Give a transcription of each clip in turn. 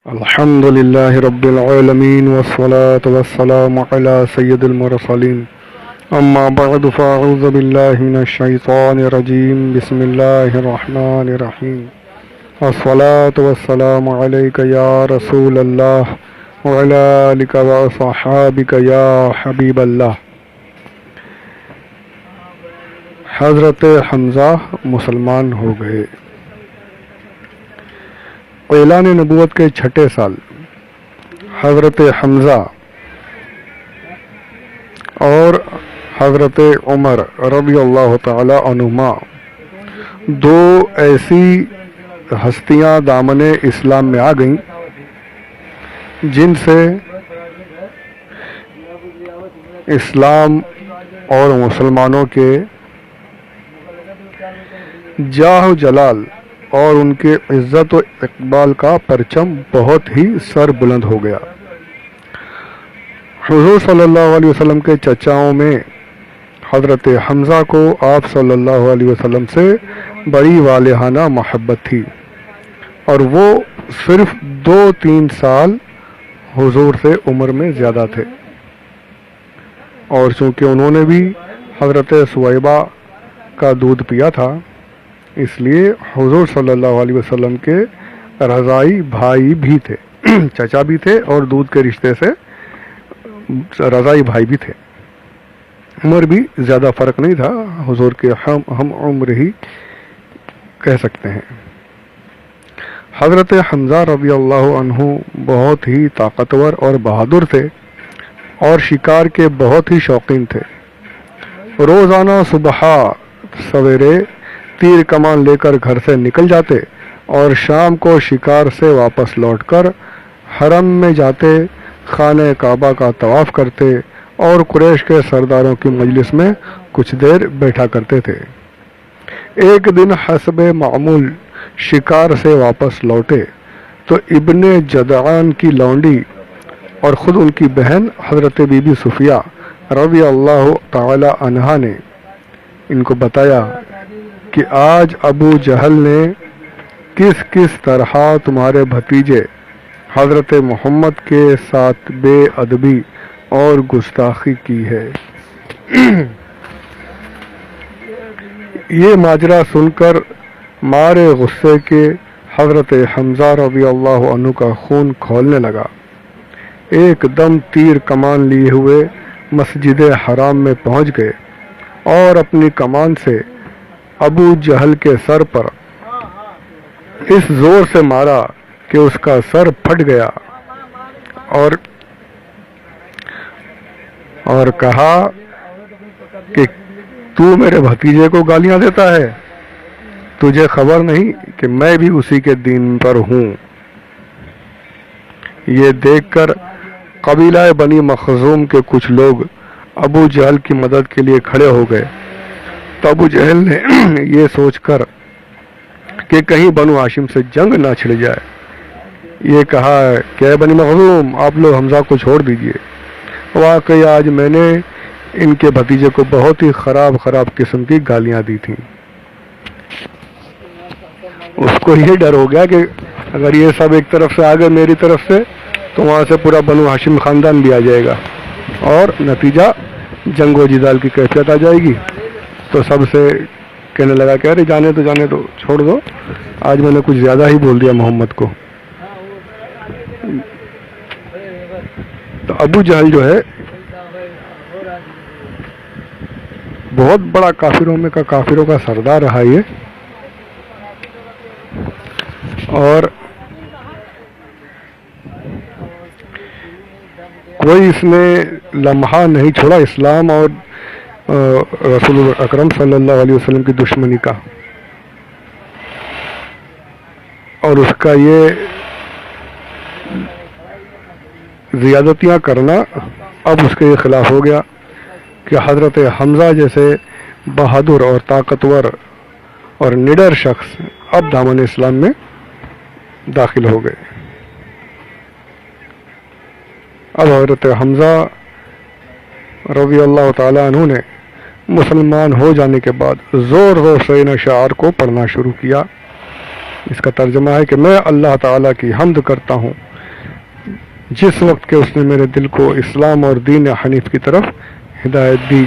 الحمد لله رب العالمين والصلاة والسلام على سيد المرسلين أما بعد فأعوذ بالله من الشيطان الرجيم بسم الله الرحمن الرحيم الصلاة والسلام عليك يا رسول الله وعلى آلك وصحابك يا حبيب الله۔ حضرت حمزہ مسلمان ہو گئے۔ اعلان نبوت کے چھٹے سال حضرت حمزہ اور حضرت عمر رضی اللہ تعالی عنہما دو ایسی ہستیاں دامن اسلام میں آ گئیں جن سے اسلام اور مسلمانوں کے جاہ و جلال اور ان کے عزت و اقبال کا پرچم بہت ہی سر بلند ہو گیا۔ حضور صلی اللہ علیہ وسلم کے چچاؤں میں حضرت حمزہ کو آپ صلی اللہ علیہ وسلم سے بڑی والہانہ محبت تھی، اور وہ صرف 2-3 سال حضور سے عمر میں زیادہ تھے، اور چونکہ انہوں نے بھی حضرت سویبہ کا دودھ پیا تھا، اس لیے حضور صلی اللہ علیہ وسلم کے رضائی بھائی بھی تھے، چچا بھی تھے اور دودھ کے رشتے سے رضائی بھائی بھی تھے۔ عمر بھی زیادہ فرق نہیں تھا، حضور کے ہم عمر ہی کہہ سکتے ہیں۔ حضرت حمزہ رضی اللہ عنہ بہت ہی طاقتور اور بہادر تھے اور شکار کے بہت ہی شوقین تھے۔ روزانہ صبح سویرے تیر کمان لے کر گھر سے نکل جاتے اور شام کو شکار سے واپس لوٹ کر حرم میں جاتے، خانہ کعبہ کا طواف کرتے اور قریش کے سرداروں کی مجلس میں کچھ دیر بیٹھا کرتے تھے۔ ایک دن حسب معمول شکار سے واپس لوٹے تو ابن جدعان کی لونڈی اور خود ان کی بہن حضرت بی بی صفیہ رضی اللہ تعالی عنہا نے ان کو بتایا کہ آج ابو جہل نے کس کس طرح تمہارے بھتیجے حضرت محمد کے ساتھ بے ادبی اور گستاخی کی ہے۔ یہ ماجرا سن کر مارے غصے کے حضرت حمزہ رضی اللہ عنہ کا خون کھولنے لگا۔ ایک دم تیر کمان لیے ہوئے مسجد حرام میں پہنچ گئے اور اپنی کمان سے ابو جہل کے سر پر اس زور سے مارا کہ اس کا سر پھٹ گیا، اور کہا کہ تو میرے بھتیجے کو گالیاں دیتا ہے، تجھے خبر نہیں کہ میں بھی اسی کے دین پر ہوں۔ یہ دیکھ کر قبیلہ بنی مخزوم کے کچھ لوگ ابو جہل کی مدد کے لیے کھڑے ہو گئے، تو ابو جہل نے یہ سوچ کر کہ کہیں بنو ہاشم سے جنگ نہ چھڑ جائے، یہ کہا کہ اے بنی مخزوم، آپ لوگ حمزہ کو چھوڑ دیجئے۔ واقعی آج میں نے ان کے بھتیجے کو بہت ہی خراب قسم کی گالیاں دی تھیں۔ اس کو یہ ڈر ہو گیا کہ اگر یہ سب ایک طرف سے آ گئے میری طرف سے تو وہاں سے پورا بنو ہاشم خاندان بھی آ جائے گا اور نتیجہ جنگ و جدال کی کیفیت آ جائے گی۔ تو سب سے کہنے لگا کہ ارے جانے دو، چھوڑ دو، آج میں نے کچھ زیادہ ہی بول دیا محمد کو۔ تو ابو جہل جو ہے بہت بڑا کافروں کا سردار رہا یہ، اور کوئی اس نے لمحہ نہیں چھوڑا اسلام اور رسول اکرم صلی اللہ علیہ وسلم کی دشمنی کا، اور اس کا یہ زیادتیاں کرنا اب اس کے خلاف ہو گیا کہ حضرت حمزہ جیسے بہادر اور طاقتور اور نڈر شخص اب دامن اسلام میں داخل ہو گئے۔ اب حضرت حمزہ رضی اللہ تعالی عنہ نے مسلمان ہو جانے کے بعد زور سے ان اشعار کو پڑھنا شروع کیا۔ اس کا ترجمہ ہے کہ میں اللہ تعالیٰ کی حمد کرتا ہوں جس وقت کہ اس نے میرے دل کو اسلام اور دین حنیف کی طرف ہدایت دی۔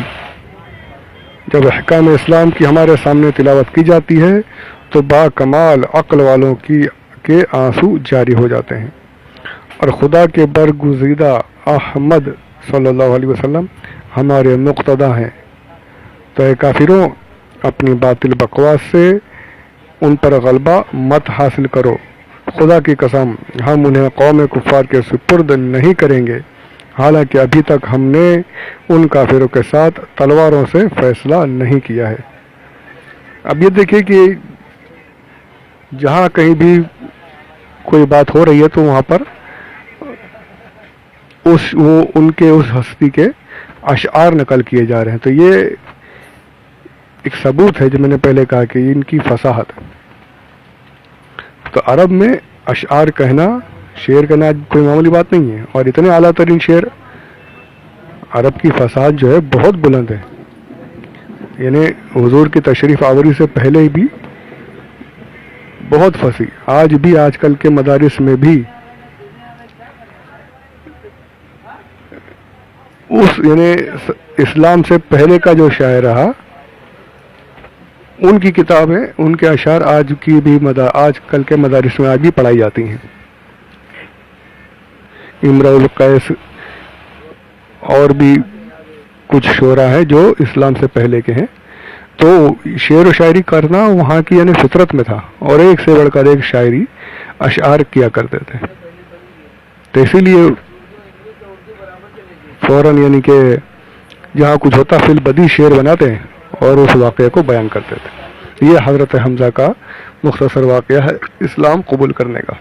جب احکام اسلام کی ہمارے سامنے تلاوت کی جاتی ہے تو با کمال عقل والوں کے آنسو جاری ہو جاتے ہیں، اور خدا کے برگزیدہ احمد صلی اللہ علیہ وسلم ہمارے مقتدا ہیں۔ تو اے کافروں، اپنی باطل بکواس سے ان پر غلبہ مت حاصل کرو، خدا کی قسم ہم انہیں قوم کفار کے سپرد نہیں کریں گے، حالانکہ ابھی تک ہم نے ان کافروں کے ساتھ تلواروں سے فیصلہ نہیں کیا ہے۔ اب یہ دیکھیے کہ جہاں کہیں بھی کوئی بات ہو رہی ہے تو وہاں پر ان کے اس ہستی کے اشعار نقل کیے جا رہے ہیں۔ تو یہ ایک ثبوت ہے جو میں نے پہلے کہا کہ ان کی فصاحت۔ تو عرب میں اشعار کہنا، شعر کہنا کوئی معمولی بات نہیں ہے، اور اتنے اعلیٰ ترین شعر، عرب کی فصاحت جو ہے بہت بلند ہے، یعنی حضور کی تشریف آوری سے پہلے بھی بہت فصیح۔ آج بھی آج کل کے مدارس میں بھی یعنی اسلام سے پہلے کا جو شاعر رہا ان کی کتابیں، ان کے اشعار آج کل کے مدارس میں آج بھی پڑھائی جاتی ہیں۔ امرؤ القیس اور بھی کچھ شعراء ہیں جو اسلام سے پہلے کے ہیں۔ تو شعر و شاعری کرنا وہاں کی یعنی فطرت میں تھا، اور ایک سے بڑھ کر ایک شاعری اشعار کیا کرتے تھے۔ تو اسی لیے فوراً یعنی کہ جہاں کچھ ہوتا فی البدیہہ شعر بناتے ہیں اور اس واقعے کو بیان کرتے تھے۔ یہ حضرت حمزہ کا مختصر واقعہ ہے اسلام قبول کرنے کا۔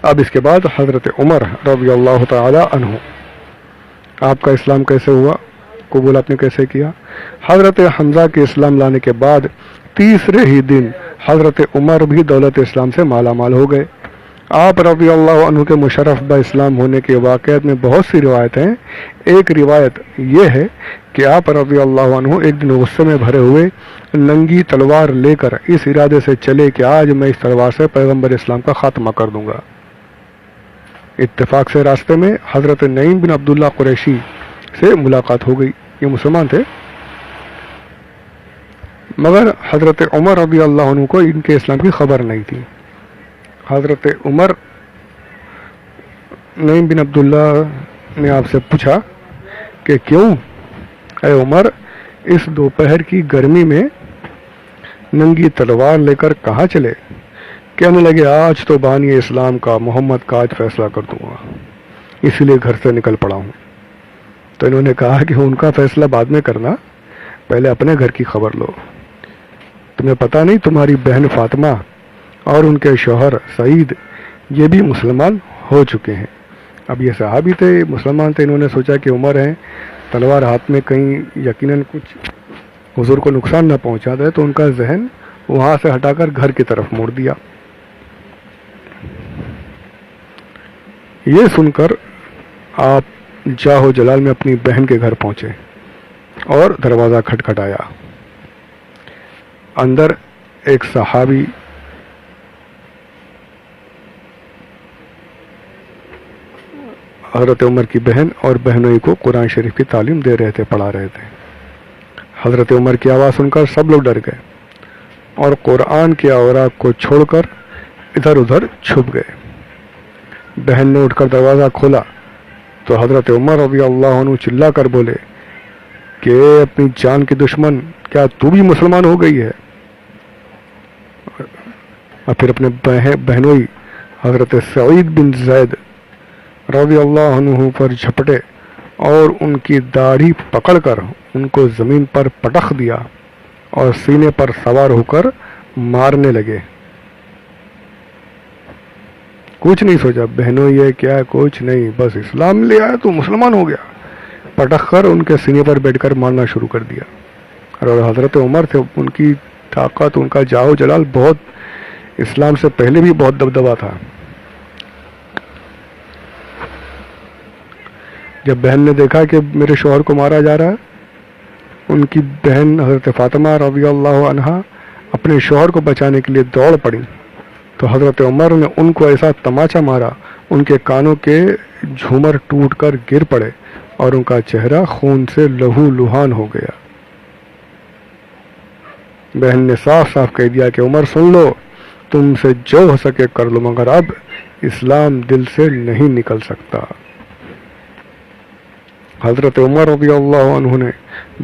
اب اس کے بعد حضرت عمر رضی اللہ تعالی عنہ، آپ کا اسلام کیسے ہوا، قبول آپ نے کیسے کیا؟ حضرت حمزہ کے اسلام لانے کے بعد تیسرے ہی دن حضرت عمر بھی دولت اسلام سے مالا مال ہو گئے۔ آپ رضی اللہ عنہ کے مشرف با اسلام ہونے کے واقعات میں بہت سی روایت ہیں۔ ایک روایت یہ ہے کہ آپ رضی اللہ عنہ ایک دن غصے میں بھرے ہوئے ننگی تلوار لے کر اس ارادے سے چلے کہ آج میں اس تلوار سے پیغمبر اسلام کا خاتمہ کر دوں گا۔ اتفاق سے راستے میں حضرت نعیم بن عبداللہ قریشی سے ملاقات ہو گئی۔ یہ مسلمان تھے، مگر حضرت عمر رضی اللہ عنہ کو ان کے اسلام کی خبر نہیں تھی۔ حضرت عمر نعیم بن عبداللہ نے آپ سے پوچھا کہ کیوں اے عمر، اس دوپہر کی گرمی میں ننگی تلوار لے کر کہاں چلے؟ کہنے لگے آج تو بانی اسلام کا محمد کا آج فیصلہ کر دوں گا، اسی لیے گھر سے نکل پڑا ہوں۔ تو انہوں نے کہا کہ ان کا فیصلہ بعد میں کرنا، پہلے اپنے گھر کی خبر لو۔ تمہیں پتہ نہیں تمہاری بہن فاطمہ اور ان کے شوہر سعید یہ بھی مسلمان ہو چکے ہیں۔ اب یہ صحابی تھے، مسلمان تھے، انہوں نے سوچا کہ عمر ہیں، تلوار ہاتھ میں کہیں یقیناً کچھ حضور کو نقصان نہ پہنچا دے، تو ان کا ذہن وہاں سے ہٹا کر گھر کی طرف موڑ دیا۔ یہ سن کر آپ جاہ و جلال میں اپنی بہن کے گھر پہنچے اور دروازہ کھٹکھٹایا۔ اندر ایک صحابی حضرت عمر کی بہن اور بہنوئی کو قرآن شریف کی تعلیم دے رہے تھے، پڑھا رہے تھے۔ حضرت عمر کی آواز سن کر سب لوگ ڈر گئے اور قرآن کے اوراق کو چھوڑ کر ادھر ادھر چھپ گئے۔ بہن نے اٹھ کر دروازہ کھولا تو حضرت عمر رضی اللہ عنہ چلا کر بولے کہ اپنی جان کی دشمن، کیا تو بھی مسلمان ہو گئی ہے؟ اور پھر اپنے بہنوئی حضرت سعید بن زید رضی اللہ عنہ پر جھپٹے اور ان کی داڑھی پکڑ کر ان کو زمین پر پٹخ دیا اور سینے پر سوار ہو کر مارنے لگے۔ کچھ نہیں سوچا، بہنوں یہ کیا ہے، کچھ نہیں، بس اسلام لے آیا تو مسلمان ہو گیا۔ پٹخ کر ان کے سینے پر بیٹھ کر مارنا شروع کر دیا۔ اور حضرت عمر تھے، ان کی طاقت، ان کا جاہ و جلال بہت، اسلام سے پہلے بھی بہت دبدبا تھا۔ جب بہن نے دیکھا کہ میرے شوہر کو مارا جا رہا ہے، ان کی بہن حضرت فاطمہ رضی اللہ عنہا اپنے شوہر کو بچانے کے لیے دوڑ پڑی، تو حضرت عمر نے ان کو ایسا تماچا مارا، ان کے کانوں کے جھومر ٹوٹ کر گر پڑے اور ان کا چہرہ خون سے لہو لہان ہو گیا۔ بہن نے صاف صاف کہہ دیا کہ عمر سن لو، تم سے جو ہو سکے کر لو، مگر اب اسلام دل سے نہیں نکل سکتا۔ حضرت عمر رضی اللہ عنہ نے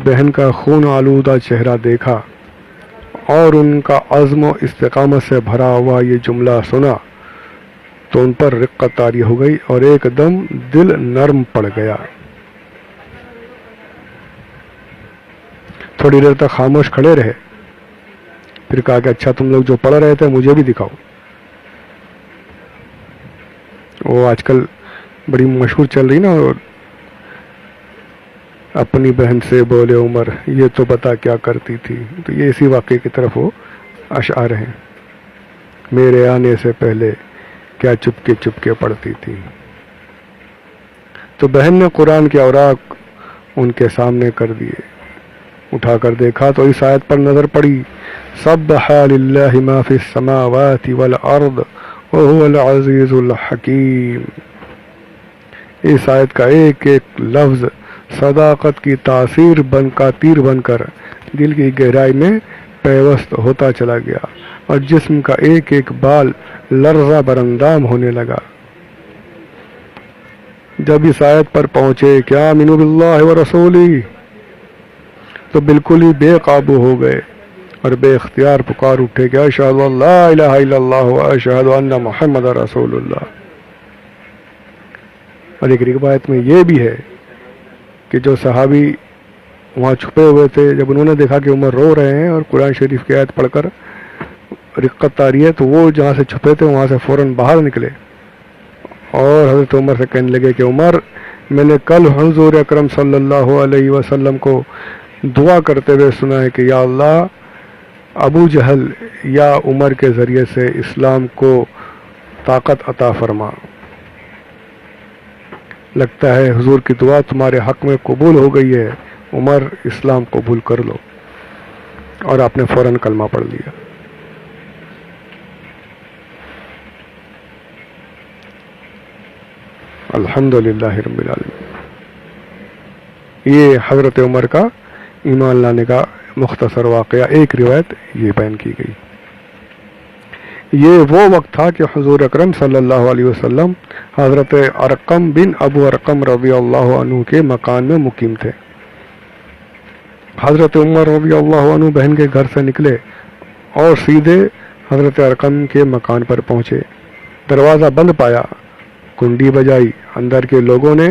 بہن کا خون آلودہ چہرہ دیکھا اور ان کا عزم و استقامت سے بھرا ہوا یہ جملہ سنا تو ان پر رقت طاری ہو گئی اور ایک دم دل نرم پڑ گیا۔ تھوڑی دیر تک خاموش کھڑے رہے، پھر کہا کہ اچھا تم لوگ جو پڑھ رہے تھے مجھے بھی دکھاؤ۔ وہ آج کل بڑی مشہور چل رہی نا، اپنی بہن سے بولے عمر یہ تو بتا کیا کرتی تھی، تو یہ اسی واقعے کی طرف وہ اشعار ہیں۔ میرے آنے سے پہلے کیا چپکے چپکے پڑھتی تھی۔ تو بہن نے قرآن کے اوراق ان کے سامنے کر دیے، اٹھا کر دیکھا تو اس آیت پر نظر پڑی، سبح للہ ما فی السماوات والارض وهو العزیز الحکیم۔ اس آیت کا ایک ایک لفظ صداقت کی تیر بن کر دل کی گہرائی میں پیوست ہوتا چلا گیا اور جسم کا ایک ایک بال لرزہ براندام ہونے لگا۔ جب اس آیت پر پہنچے کیا آمنوا باللہ ورسولہ تو بالکل ہی بے قابو ہو گئے اور بے اختیار پکار اٹھے کہ اشہد ان لا الہ الا اللہ واشہد ان محمد رسول اللہ۔ اور ایک روایت میں یہ بھی ہے کہ جو صحابی وہاں چھپے ہوئے تھے، جب انہوں نے دیکھا کہ عمر رو رہے ہیں اور قرآن شریف کی آیت پڑھ کر رقت آ رہی ہے، تو وہ جہاں سے چھپے تھے وہاں سے فوراً باہر نکلے اور حضرت عمر سے کہنے لگے کہ عمر، میں نے کل حضور اکرم صلی اللہ علیہ وسلم کو دعا کرتے ہوئے سنا ہے کہ یا اللہ ابو جہل یا عمر کے ذریعے سے اسلام کو طاقت عطا فرما۔ لگتا ہے حضور کی دعا تمہارے حق میں قبول ہو گئی ہے، عمر اسلام قبول کر لو، اور آپ نے فوراً کلمہ پڑھ لیا۔ الحمدللہ رب العالمین۔ یہ حضرت عمر کا ایمان لانے کا مختصر واقعہ، ایک روایت یہ بیان کی گئی۔ یہ وہ وقت تھا کہ حضور اکرم صلی اللہ علیہ وسلم حضرت ارقم بن ابو ارقم رضی اللہ عنہ کے مکان میں مقیم تھے۔ حضرت عمر رضی اللہ عنہ بہن کے گھر سے نکلے اور سیدھے حضرت ارقم کے مکان پر پہنچے۔ دروازہ بند پایا، کنڈی بجائی، اندر کے لوگوں نے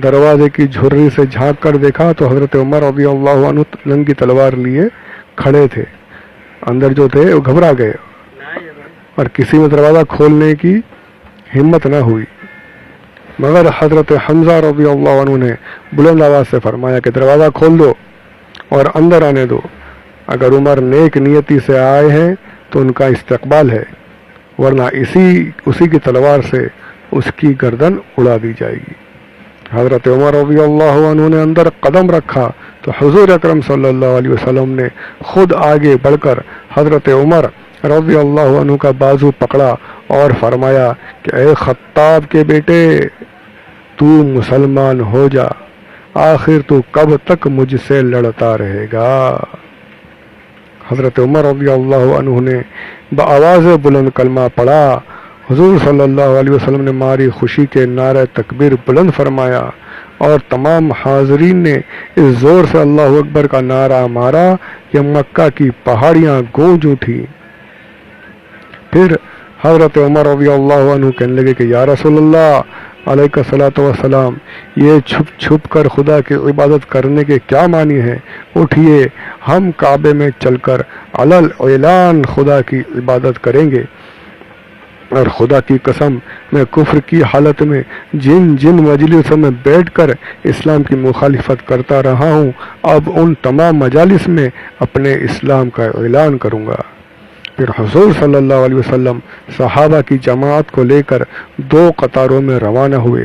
دروازے کی جھرری سے جھانک کر دیکھا تو حضرت عمر رضی اللہ عنہ ننگی تلوار لیے کھڑے تھے۔ اندر جو تھے وہ گھبرا گئے اور کسی میں دروازہ کھولنے کی ہمت نہ ہوئی، مگر حضرت حمزہ رضی اللہ عنہ نے بلند آواز سے فرمایا کہ دروازہ کھول دو اور اندر آنے دو، اگر عمر نیک نیتی سے آئے ہیں تو ان کا استقبال ہے، ورنہ اسی کی تلوار سے اس کی گردن اڑا دی جائے گی۔ حضرت عمر رضی اللہ عنہ نے اندر قدم رکھا تو حضور اکرم صلی اللہ علیہ وسلم نے خود آگے بڑھ کر حضرت عمر رضی اللہ عنہ کا بازو پکڑا اور فرمایا کہ اے خطاب کے بیٹے، تو مسلمان ہو جا، آخر تو کب تک مجھ سے لڑتا رہے گا۔ حضرت عمر رضی اللہ عنہ نے بآواز بلند کلمہ پڑھا۔ حضور صلی اللہ علیہ وسلم نے ماری خوشی کے نعرہ تکبیر بلند فرمایا اور تمام حاضرین نے اس زور سے اللہ اکبر کا نعرہ مارا کہ مکہ کی پہاڑیاں گونج اٹھی۔ پھر حضرت عمر رضی اللہ عنہ کہنے لگے کہ یا رسول اللہ علیہ الصلوۃ والسلام، یہ چھپ چھپ کر خدا کی عبادت کرنے کے کیا معنی ہے؟ اٹھیے، ہم کعبے میں چل کر علل اعلان خدا کی عبادت کریں گے، اور خدا کی قسم میں کفر کی حالت میں جن مجلسوں میں بیٹھ کر اسلام کی مخالفت کرتا رہا ہوں، اب ان تمام مجالس میں اپنے اسلام کا اعلان کروں گا۔ پھر حضور صلی اللہ علیہ وسلم صحابہ کی جماعت کو لے کر 2 قطاروں میں روانہ ہوئے۔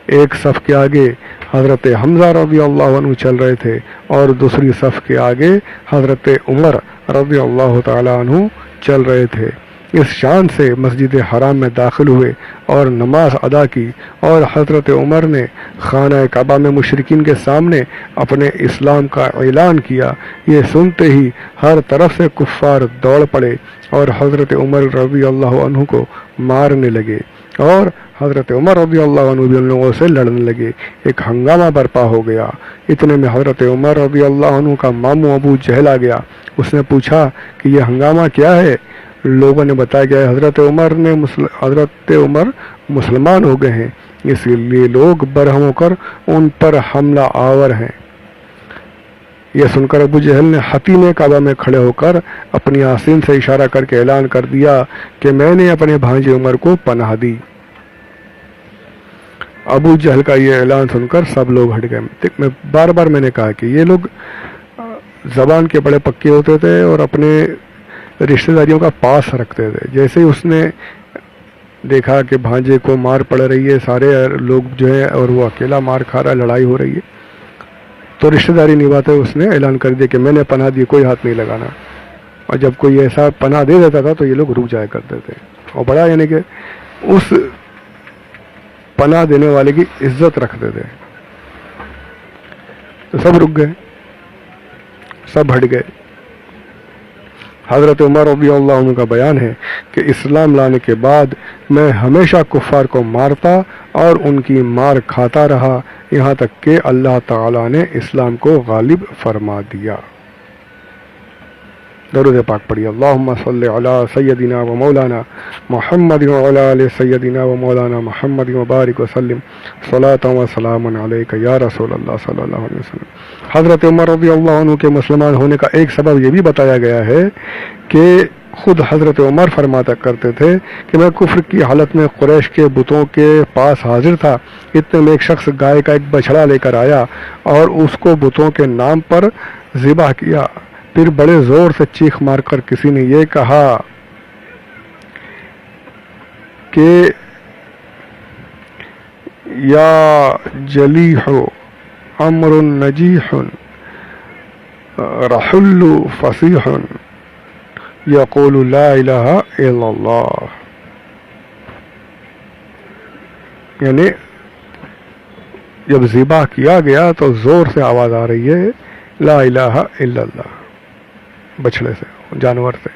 ایک صف کے آگے حضرت حمزہ رضی اللہ عنہ چل رہے تھے اور دوسری صف کے آگے حضرت عمر رضی اللہ تعالی عنہ چل رہے تھے۔ اس شان سے مسجد حرام میں داخل ہوئے اور نماز ادا کی، اور حضرت عمر نے خانہ کعبہ میں مشرکین کے سامنے اپنے اسلام کا اعلان کیا۔ یہ سنتے ہی ہر طرف سے کفار دوڑ پڑے اور حضرت عمر رضی اللہ عنہ کو مارنے لگے، اور حضرت عمر رضی اللہ عنہ بھی ان لوگوں سے لڑنے لگے۔ ایک ہنگامہ برپا ہو گیا۔ اتنے میں حضرت عمر رضی اللہ عنہ کا ماموں ابو جہل آ گیا۔ اس نے پوچھا کہ یہ ہنگامہ کیا ہے؟ لوگوں نے بتایا کہ حضرت عمر مسلمان ہو گئے ہیں، اس لیے لوگ برہم ہو کر ان پر حملہ آور ہیں۔ یہ سن کر ابو جہل نے حتیم کعبہ میں کھڑے ہو کر اپنی آستین سے اشارہ کر کے اعلان کر دیا کہ میں نے اپنے بھانجے عمر کو پناہ دی۔ ابو جہل کا یہ اعلان سن کر سب لوگ ہٹ گئے۔ بار بار میں نے کہا کہ یہ لوگ زبان کے بڑے پکے ہوتے تھے اور اپنے رشتہ داریوں کا پاس رکھتے تھے۔ جیسے ہی اس نے دیکھا کہ بھانجے کو مار پڑ رہی ہے، سارے لوگ جو ہے اور وہ اکیلا مار کھا رہا ہے، لڑائی ہو رہی ہے، تو رشتہ داری نبھاتے اس نے اعلان کر دیا کہ میں نے پناہ دی، کوئی ہاتھ نہیں لگانا۔ اور جب کوئی ایسا پناہ دے دیتا تھا تو یہ لوگ رک جایا کرتے تھے، اور بڑا یعنی کہ اس پناہ دینے والے کی عزت رکھتے تھے۔ تو سب رک گئے، سب ہٹ گئے۔ حضرت عمر رضی اللہ عنہ کا بیان ہے کہ اسلام لانے کے بعد میں ہمیشہ کفار کو مارتا اور ان کی مار کھاتا رہا، یہاں تک کہ اللہ تعالیٰ نے اسلام کو غالب فرما دیا۔ درود پاک پڑھیے۔ اللہم صلی علی سیدنا و مولانا محمد وعلی آل سیدنا و مولانا محمد وبارک وسلم صلاۃ و سلام علیک یا رسول اللہ صلی اللہ علیہ وسلم۔ حضرت عمر رضی اللہ عنہ کے مسلمان ہونے کا ایک سبب یہ بھی بتایا گیا ہے کہ خود حضرت عمر فرماتا کرتے تھے کہ میں کفر کی حالت میں قریش کے بتوں کے پاس حاضر تھا، اتنے میں ایک شخص گائے کا ایک بچھڑا لے کر آیا اور اس کو بتوں کے نام پر ذبح کیا۔ پھر بڑے زور سے چیخ مار کر کسی نے یہ کہا کہ یا جلیح امر نجیح رحل فصیح یقول لا الہ الا اللہ، یعنی جب ذبح کیا گیا تو زور سے آواز آ رہی ہے لا الہ الا اللہ، بچھڑے سے، جانور سے۔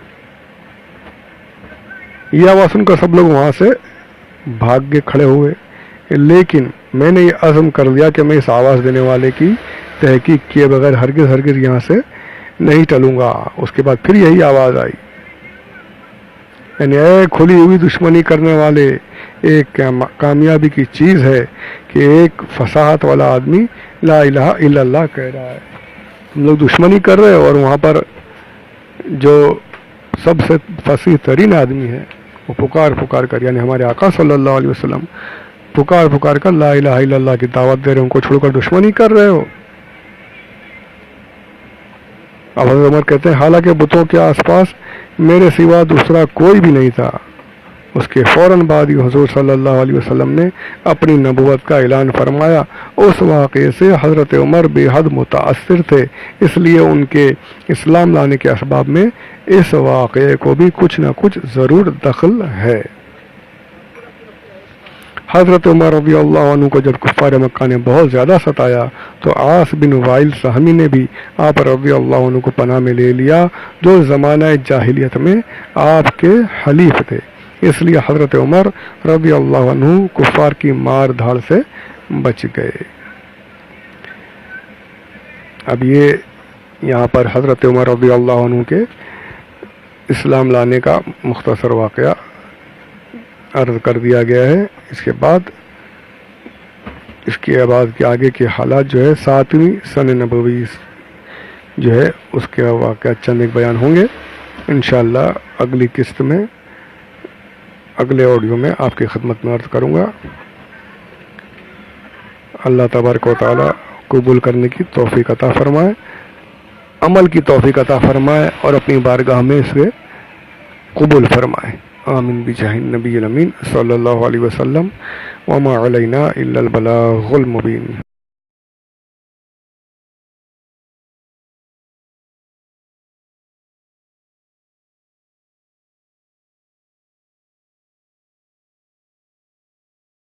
یہ آواز سن کر سب لوگ وہاں سے بھاگ کے کھڑے ہوئے، لیکن میں نے یہ عزم کر لیا کہ میں اس آواز دینے والے کی تحقیق کیے بغیر ہرگز یہاں سے نہیں ٹلوں گا۔ اس کے بعد پھر یہی آواز آئی، یعنی اے کھلی ہوئی دشمنی کرنے والے، ایک کامیابی کی چیز ہے کہ ایک فصاحت والا آدمی لا الہ الا اللہ کہہ رہا ہے۔ ہم لوگ دشمنی کر رہے ہیں اور وہاں پر جو سب سے فصیح ترین آدمی ہے وہ پکار کر، یعنی ہمارے آقا صلی اللہ علیہ وسلم پکار کر لا الہ الا اللہ کی دعوت دے رہے ہیں، ان کو چھوڑ کر دشمنی کر رہے ہو۔ اب حضرت عمر کہتے ہیں حالانکہ بتوں کے آس پاس میرے سوا دوسرا کوئی بھی نہیں تھا۔ اس کے فوراً بعد ہی حضور صلی اللہ علیہ وسلم نے اپنی نبوت کا اعلان فرمایا۔ اس واقعے سے حضرت عمر بے حد متاثر تھے، اس لیے ان کے اسلام لانے کے اسباب میں اس واقعے کو بھی کچھ نہ کچھ ضرور دخل ہے۔ حضرت عمر رضی اللہ عنہ کو جب کفار مکہ نے بہت زیادہ ستایا تو عاص بن وائل سہمی نے بھی آپ رضی اللہ عنہ کو پناہ میں لے لیا، جو زمانہ جاہلیت میں آپ کے حلیف تھے۔ اس لیے حضرت عمر رضی اللہ عنہ کفار کی مار دھاڑ سے بچ گئے۔ اب یہ یہاں پر حضرت عمر رضی اللہ عنہ کے اسلام لانے کا مختصر واقعہ عرض کر دیا گیا ہے۔ اس کے بعد اس کے بعد کے آگے کے حالات جو ہے 7ویں سن نبوی جو ہے اس کے واقعات چند ایک بیان ہوں گے انشاءاللہ اگلی قسط میں، اگلے آڈیو میں آپ کی خدمت میں عرض کروں گا۔ اللہ تبارک و تعالی قبول کرنے کی توفیق عطا فرمائے، عمل کی توفیق عطا فرمائے اور اپنی بارگاہ میں اسے قبول فرمائے۔ آمین بجاہ النبی الامین صلی اللہ علیہ وسلم۔ وما علینا الا البلاغ المبین۔